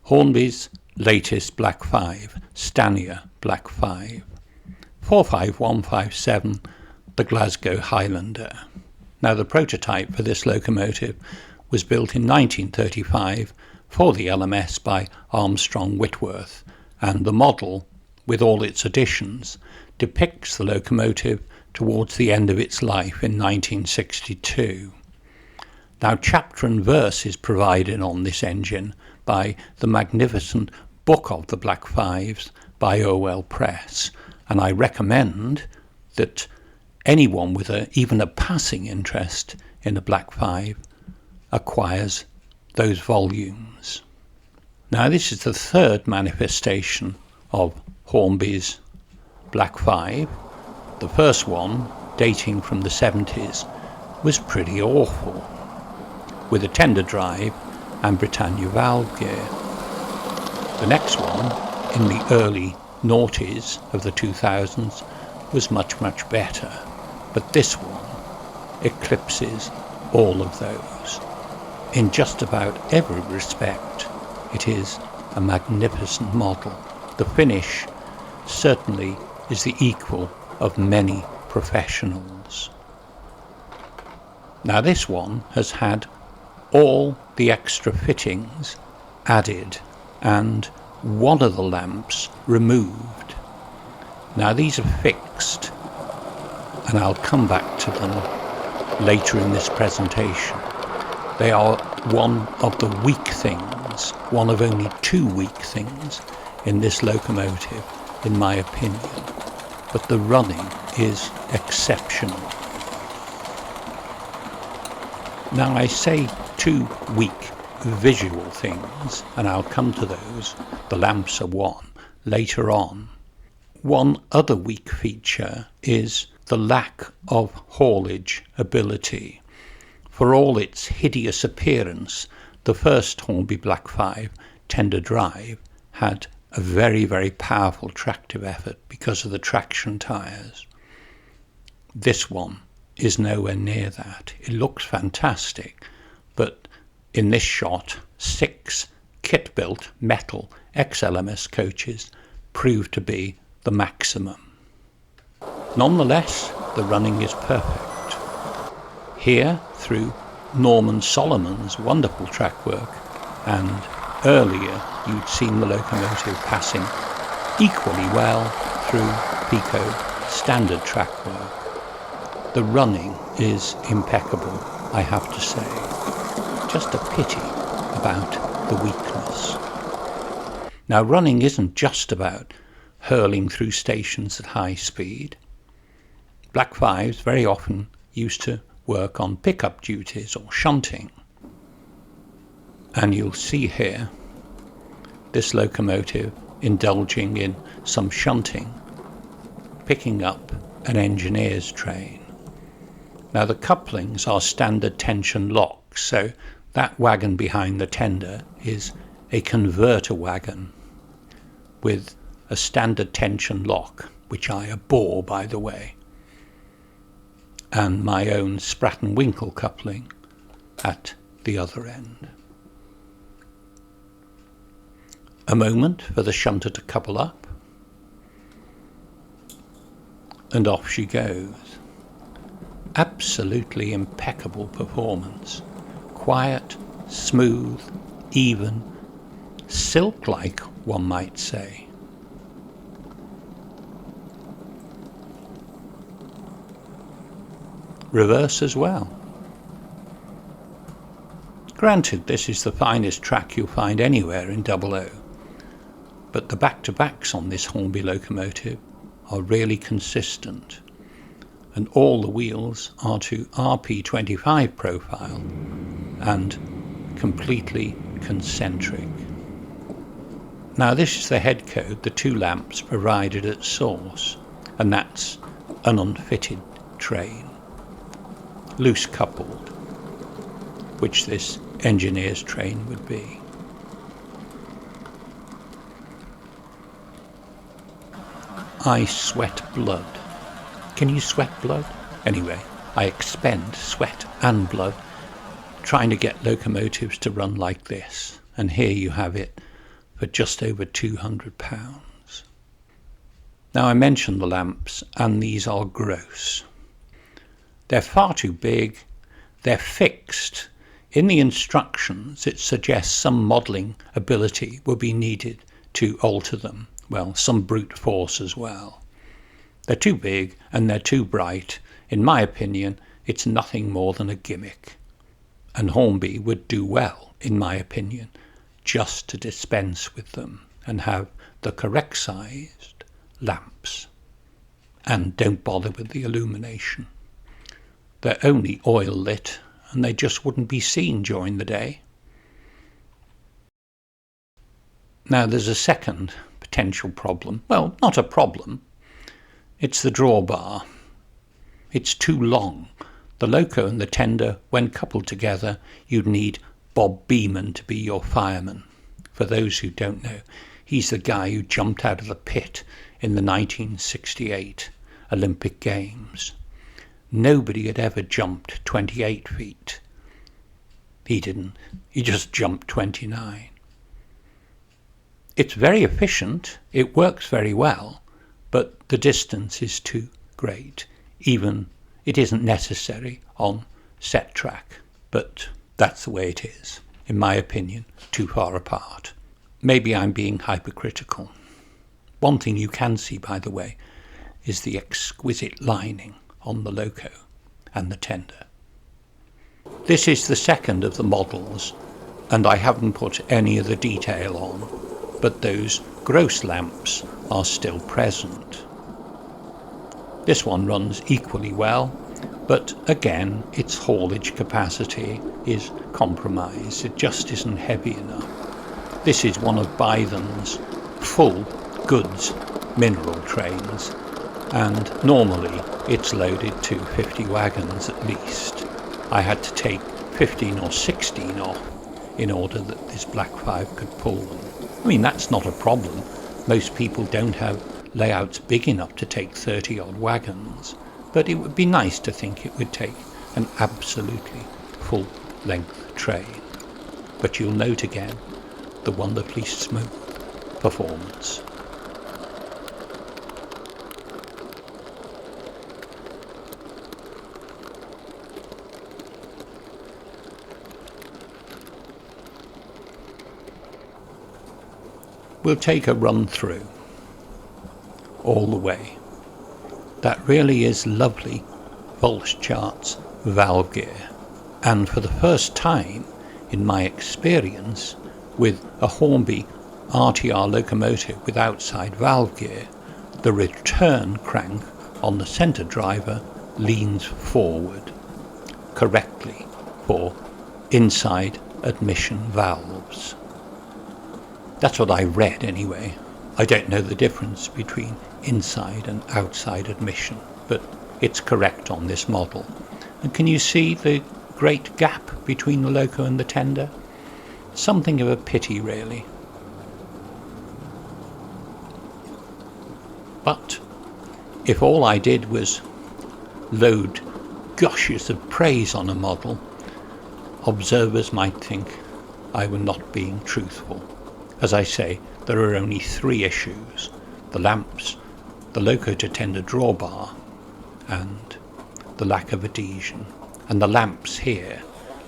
Hornby's latest Black 5, Stanier Black 5. 45157, the Glasgow Highlander. Now the prototype for this locomotive was built in 1935 for the LMS by Armstrong Whitworth, and the model, with all its additions, depicts the locomotive towards the end of its life in 1962. Now chapter and verse is provided on this engine by the magnificent Book of the Black Fives by OL Press, and I recommend that anyone with even a passing interest in a Black Five acquires those volumes. Now this is the third manifestation of Hornby's Black Five. The first one, dating from the 70s, was pretty awful, with a tender drive and Britannia valve gear. The next one, in the early noughties of the 2000s, was much better, but this one eclipses all of those. In just about every respect, it is a magnificent model. The finish certainly is the equal of many professionals. Now this one has had all the extra fittings added and one of the lamps removed. Now these are fixed, and I'll come back to them later in this presentation. They are one of the weak things, one of only two weak things in this locomotive, in my opinion, but the running is exceptional. Now I say two weak visual things, and I'll come to those. The lamps are one later on. One other weak feature is the lack of haulage ability. For all its hideous appearance, the first Hornby Black 5 tender drive had a very powerful tractive effort because of the traction tyres. This one is nowhere near that. It looks fantastic, but in this shot, 6 kit-built metal XLMS coaches proved to be the maximum. Nonetheless, the running is perfect. Here, through Norman Solomon's wonderful track work, and earlier you'd seen the locomotive passing equally well through Pico standard track work. The running is impeccable, I have to say. Just a pity about the weakness. Now running isn't just about hurling through stations at high speed. Black Fives very often used to work on pickup duties or shunting. And you'll see here this locomotive indulging in some shunting, picking up an engineer's train. Now the couplings are standard tension locks, so that wagon behind the tender is a converter wagon with a standard tension lock, which I abhor, by the way, and my own Spratt & Winkle coupling at the other end. A moment for the shunter to couple up, and off she goes. Absolutely impeccable performance. Quiet, smooth, even, silk-like, one might say. Reverse as well. Granted, this is the finest track you'll find anywhere in 00, but the back-to-backs on this Hornby locomotive are really consistent, and all the wheels are to RP25 profile and completely concentric. Now this is the head code, the 2 lamps provided at source, and that's an unfitted train, loose coupled, which this engineer's train would be. I sweat blood. Can you sweat blood? Anyway, I expend sweat and blood trying to get locomotives to run like this. And here you have it, for just over £200. Now, I mentioned the lamps, and these are gross. They're far too big. They're fixed. In the instructions, it suggests some modelling ability will be needed to alter them. Well, some brute force as well. They're too big and they're too bright. In my opinion, it's nothing more than a gimmick. And Hornby would do well, in my opinion, just to dispense with them and have the correct sized lamps. And don't bother with the illumination. They're only oil lit and they just wouldn't be seen during the day. Now there's a second potential problem. Well, not a problem. It's the drawbar. It's too long. The loco and the tender, when coupled together, you'd need Bob Beeman to be your fireman. For those who don't know, he's the guy who jumped out of the pit in the 1968 Olympic Games. Nobody had ever jumped 28 feet. He didn't. He just jumped 29. It's very efficient. It works very well, but the distance is too great. Even it isn't necessary on set track, but that's the way it is, in my opinion, too far apart. Maybe I'm being hypercritical. One thing you can see, by the way, is the exquisite lining on the loco and the tender. This is the second of the models, and I haven't put any of the detail on, but those gross lamps are still present. This one runs equally well, but again its haulage capacity is compromised. It just isn't heavy enough. This is one of Bython's full goods mineral trains, and normally it's loaded to 50 wagons at least. I had to take 15 or 16 off in order that this Black 5 could pull them. I mean, that's not a problem. Most people don't have layouts big enough to take 30 odd wagons, but it would be nice to think it would take an absolutely full length train. But you'll note again the wonderfully smooth performance. We'll take a run through all the way. That really is lovely Volschart's valve gear, and for the first time in my experience with a Hornby RTR locomotive with outside valve gear, the return crank on the centre driver leans forward correctly for inside admission valves. That's what I read anyway. I don't know the difference between inside and outside admission, but it's correct on this model. And can you see the great gap between the loco and the tender? Something of a pity, really. But if all I did was load gushes of praise on a model, observers might think I were not being truthful. As I say, there are only 3 issues: the lamps, the loco to tender drawbar, and the lack of adhesion. And the lamps here,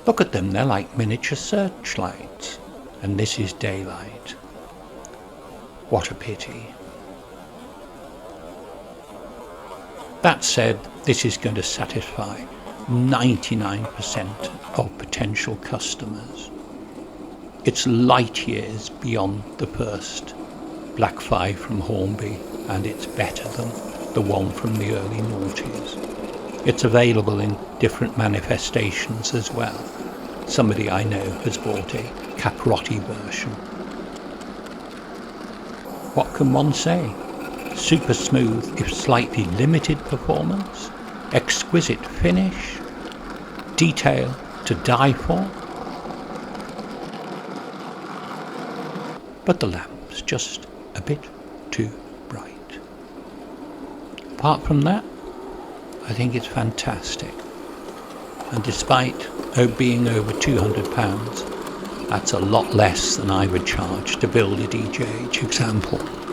look at them, they're like miniature searchlights, and this is daylight. What a pity. That said, this is going to satisfy 99% of potential customers. It's light years beyond the first Black 5 from Hornby, and it's better than the one from the early noughties. It's available in different manifestations as well. Somebody I know has bought a Caprotti version. What can one say? Super smooth, if slightly limited performance, exquisite finish, detail to die for. But the lamp's just a bit too bright. Apart from that, I think it's fantastic. And despite being over £200, That's a lot less than I would charge to build a DJH example.